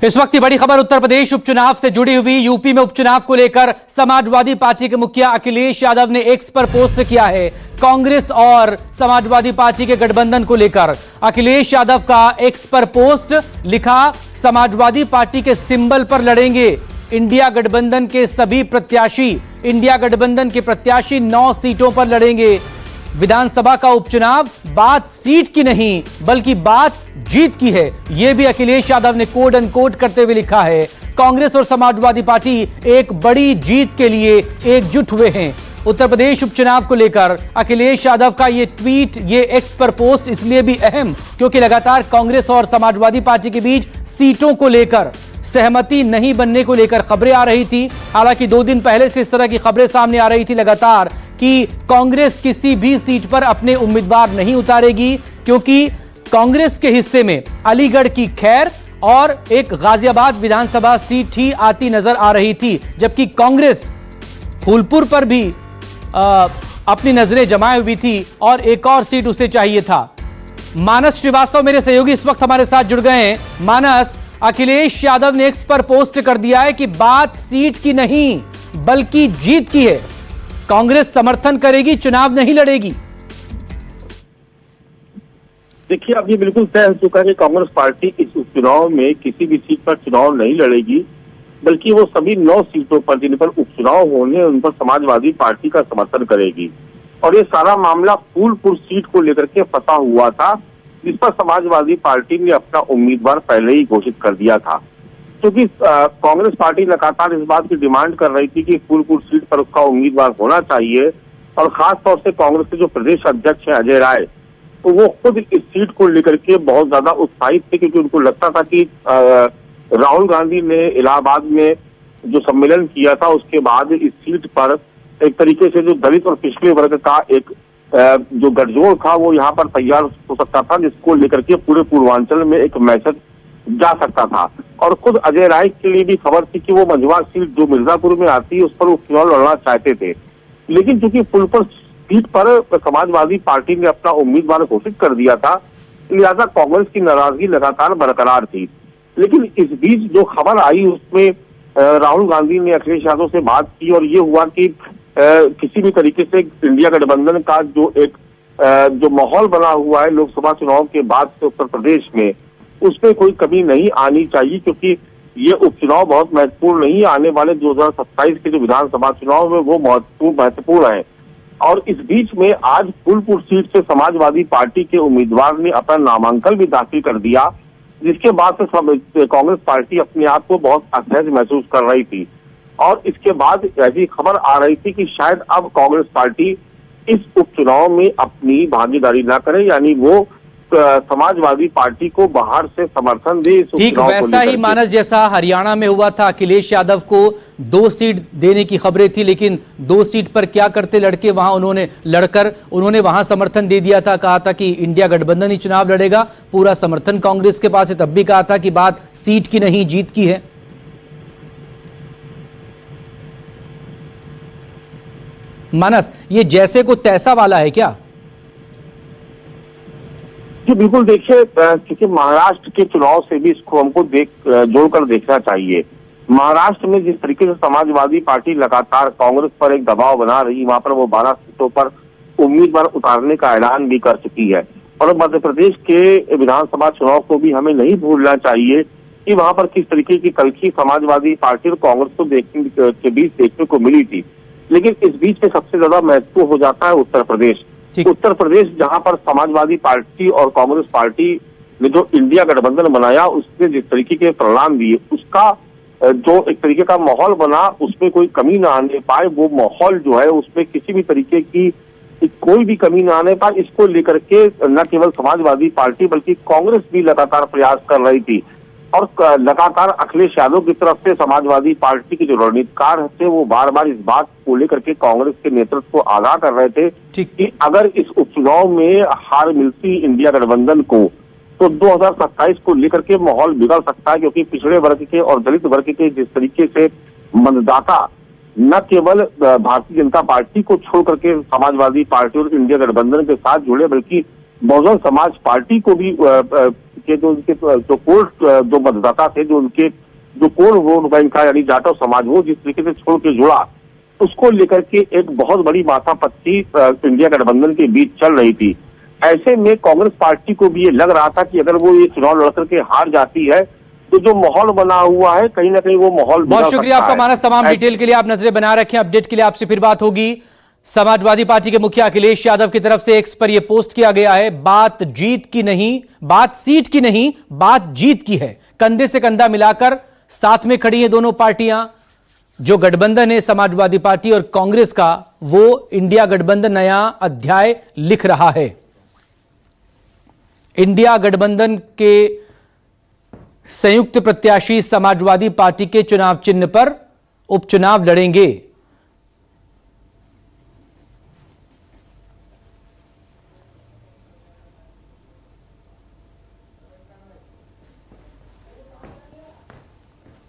इस वक्त की बड़ी खबर उत्तर प्रदेश उपचुनाव से जुड़ी हुई। यूपी में उपचुनाव को लेकर समाजवादी पार्टी के मुखिया अखिलेश यादव ने एक्स पर पोस्ट किया है कांग्रेस और समाजवादी पार्टी के गठबंधन को लेकर। अखिलेश यादव का एक्स पर पोस्ट लिखा, समाजवादी पार्टी के सिंबल पर लड़ेंगे इंडिया गठबंधन के सभी प्रत्याशी। इंडिया गठबंधन के प्रत्याशी 9 सीटों पर लड़ेंगे विधानसभा का उपचुनाव। बात सीट की नहीं बल्कि बात जीत की है, यह भी अखिलेश यादव ने कोड अनकोड करते हुए लिखा है। कांग्रेस और समाजवादी पार्टी एक बड़ी जीत के लिए एकजुट हुए हैं। उत्तर प्रदेश उपचुनाव को लेकर अखिलेश यादव का यह ट्वीट, ये एक्स पर पोस्ट इसलिए भी अहम क्योंकि लगातार कांग्रेस और समाजवादी पार्टी के बीच सीटों को लेकर सहमति नहीं बनने को लेकर खबरें आ रही थी। हालांकि 2 दिन पहले से इस तरह की खबरें सामने आ रही थी लगातार कि कांग्रेस किसी भी सीट पर अपने उम्मीदवार नहीं उतारेगी क्योंकि कांग्रेस के हिस्से में अलीगढ़ की खैर और एक गाजियाबाद विधानसभा सीट ही आती नजर आ रही थी, जबकि कांग्रेस फूलपुर पर भी अपनी नजरें जमाए हुई थी और एक और सीट उसे चाहिए था। मानस श्रीवास्तव मेरे सहयोगी इस वक्त हमारे साथ जुड़ गए हैं। मानस, अखिलेश यादव ने एक्स पर पोस्ट कर दिया है कि बात सीट की नहीं बल्कि जीत की है। कांग्रेस समर्थन करेगी, चुनाव नहीं लड़ेगी। देखिए, अब ये बिल्कुल तय हो चुका है कि कांग्रेस पार्टी इस उपचुनाव में किसी भी सीट पर चुनाव नहीं लड़ेगी, बल्कि वो सभी 9 सीटों पर जिन पर उपचुनाव होने उन पर समाजवादी पार्टी का समर्थन करेगी। और ये सारा मामला फूलपुर सीट को लेकर के फंसा हुआ था, जिस पर समाजवादी पार्टी ने अपना उम्मीदवार पहले ही घोषित कर दिया था। क्योंकि कांग्रेस पार्टी लगातार इस बात की डिमांड कर रही थी कि फूलपुर सीट पर उसका उम्मीदवार होना चाहिए, और खास तौर से कांग्रेस के जो प्रदेश अध्यक्ष हैं अजय राय, तो वो खुद इस सीट को लेकर के बहुत ज्यादा उत्साहित थे, क्योंकि उनको लगता था कि राहुल गांधी ने इलाहाबाद में जो सम्मेलन किया था उसके बाद इस सीट पर एक तरीके से जो दलित और पिछड़े वर्ग का एक जो गठजोड़ था वो यहाँ पर तैयार हो सकता था, जिसको लेकर के पूरे पूर्वांचल में एक मैसेज जा सकता था। और खुद अजय राय के लिए भी खबर थी कि वो मंझवा सीट जो मिर्जापुर में आती है उस पर वो चुनाव लड़ना चाहते थे, लेकिन चूंकि फूलपुर सीट पर समाजवादी पार्टी ने अपना उम्मीदवार घोषित कर दिया था, लिहाजा कांग्रेस की नाराजगी लगातार बरकरार थी। लेकिन इस बीच जो खबर आई उसमें राहुल गांधी ने अखिलेश यादव से बात की और ये हुआ कि किसी भी तरीके से इंडिया गठबंधन का जो एक जो माहौल बना हुआ है लोकसभा चुनाव के बाद से उत्तर प्रदेश में, उसमें कोई कमी नहीं आनी चाहिए, क्योंकि ये उपचुनाव बहुत महत्वपूर्ण नहीं, आने वाले 2027 के जो विधानसभा चुनाव में वो महत्वपूर्ण है। और इस बीच में आज फूलपुर सीट से समाजवादी पार्टी के उम्मीदवार ने अपना नामांकन भी दाखिल कर दिया, जिसके बाद से कांग्रेस पार्टी अपने आप को बहुत असहज महसूस कर रही थी। और इसके बाद ऐसी खबर आ रही थी कि शायद अब कांग्रेस पार्टी इस उपचुनाव में अपनी भागीदारी ना करे, यानी वो समाजवादी पार्टी को बाहर से समर्थन दे। ठीक वैसा ही मानस जैसा हरियाणा में हुआ था, अखिलेश यादव को 2 सीट देने की खबरें थी, लेकिन 2 सीट पर क्या करते लड़के वहां उन्होंने वहां समर्थन दे दिया था, कहा था कि इंडिया गठबंधन ही चुनाव लड़ेगा, पूरा समर्थन कांग्रेस के पास है, तब भी कहा था कि बात सीट की नहीं जीत की है। मानस, ये जैसे को तैसा वाला है क्या? जी बिल्कुल, देखिए, क्योंकि महाराष्ट्र के चुनाव से भी इसको हमको जोड़कर देखना चाहिए। महाराष्ट्र में जिस तरीके से समाजवादी पार्टी लगातार कांग्रेस पर एक दबाव बना रही, वहां पर वो 12 सीटों पर उम्मीदवार उतारने का ऐलान भी कर चुकी है। और मध्य प्रदेश के विधानसभा चुनाव को भी हमें नहीं भूलना चाहिए कि वहां पर किस तरीके की कलखी समाजवादी पार्टी और कांग्रेस को के बीच देखने को मिली थी। लेकिन इस बीच में सबसे ज्यादा महत्व हो जाता है उत्तर प्रदेश। उत्तर प्रदेश जहां पर समाजवादी पार्टी और कांग्रेस पार्टी ने जो इंडिया गठबंधन बनाया, उसने जिस तरीके के परिणाम दिए, उसका जो एक तरीके का माहौल बना, उसमें कोई कमी ना आने पाए। वो माहौल जो है उसमें किसी भी तरीके की कोई भी कमी ना आने पाए, इसको लेकर के न केवल समाजवादी पार्टी बल्कि कांग्रेस भी लगातार प्रयास कर रही थी। और लगातार अखिलेश यादव की तरफ से समाजवादी पार्टी के जो रणनीतिकार थे वो बार बार इस बात को लेकर के कांग्रेस के नेतृत्व को आगाह कर रहे थे कि अगर इस उपचुनाव में हार मिलती इंडिया गठबंधन को तो 2027 को लेकर के माहौल बिगड़ सकता है, क्योंकि पिछड़े वर्ग के और दलित वर्ग के जिस तरीके से मतदाता न केवल भारतीय जनता पार्टी को छोड़ करके समाजवादी पार्टी और इंडिया गठबंधन के साथ जुड़े, बल्कि बहुजन समाज पार्टी को भी के जो कोर जो मतदाता थे, जो उनके जो कोर वोट बैंक था यानी जाटव समाज, वो जिस तरीके से छोड़ के जुड़ा, उसको लेकर के एक बहुत बड़ी माथापच्ची इंडिया गठबंधन के बीच चल रही थी। ऐसे में कांग्रेस पार्टी को भी ये लग रहा था कि अगर वो ये चुनाव लड़कर के हार जाती है तो जो माहौल बना हुआ है कहीं ना कहीं वो माहौल बहुत शुक्रिया आपका मानस, तमाम डिटेल के लिए। आप नजरें बना रखें, अपडेट के लिए आपसे फिर बात होगी। समाजवादी पार्टी के मुखिया अखिलेश यादव की तरफ से एक्स पर यह पोस्ट किया गया है, बात जीत की नहीं, बात सीट की नहीं, बात जीत की है। कंधे से कंधा मिलाकर साथ में खड़ी हैं दोनों पार्टियां। जो गठबंधन है समाजवादी पार्टी और कांग्रेस का, वो इंडिया गठबंधन नया अध्याय लिख रहा है। इंडिया गठबंधन के संयुक्त प्रत्याशी समाजवादी पार्टी के चुनाव चिन्ह पर उपचुनाव लड़ेंगे।